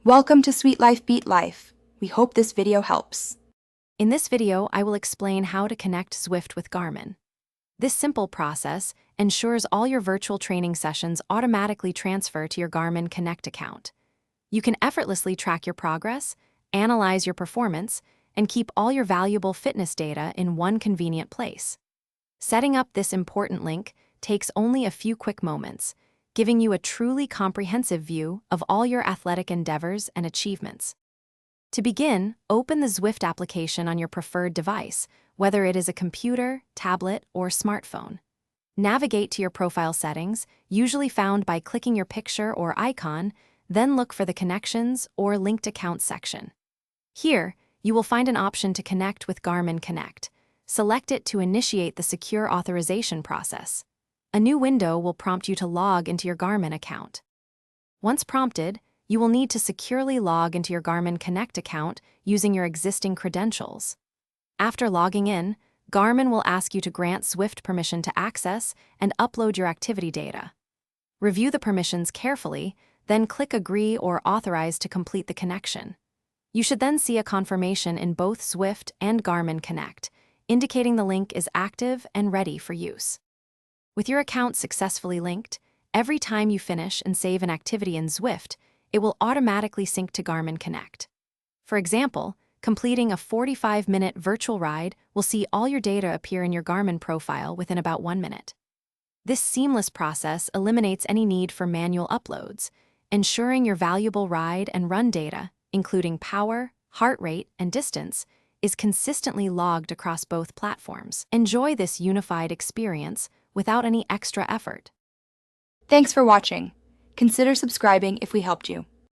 Welcome to Sweet Life Beat Life. We hope this video helps. In this video, I will explain how to connect Zwift with Garmin. This simple process ensures all your virtual training sessions automatically transfer to your Garmin Connect account. You can effortlessly track your progress, analyze your performance, and keep all your valuable fitness data in one convenient place. Setting up this important link takes only a few quick moments, giving you a truly comprehensive view of all your athletic endeavors and achievements. To begin, open the Zwift application on your preferred device, whether it is a computer, tablet, or smartphone. Navigate to your profile settings, usually found by clicking your picture or icon, then look for the Connections or Linked Accounts section. Here, you will find an option to connect with Garmin Connect. Select it to initiate the secure authorization process. A new window will prompt you to log into your Garmin account. Once prompted, you will need to securely log into your Garmin Connect account using your existing credentials. After logging in, Garmin will ask you to grant Zwift permission to access and upload your activity data. Review the permissions carefully, then click Agree or Authorize to complete the connection. You should then see a confirmation in both Zwift and Garmin Connect, indicating the link is active and ready for use. With your account successfully linked, every time you finish and save an activity in Zwift, it will automatically sync to Garmin Connect. For example, completing a 45-minute virtual ride will see all your data appear in your Garmin profile within about 1 minute. This seamless process eliminates any need for manual uploads, ensuring your valuable ride and run data, including power, heart rate, and distance, is consistently logged across both platforms. Enjoy this unified experience without any extra effort. Thanks for watching. Consider subscribing if we helped you.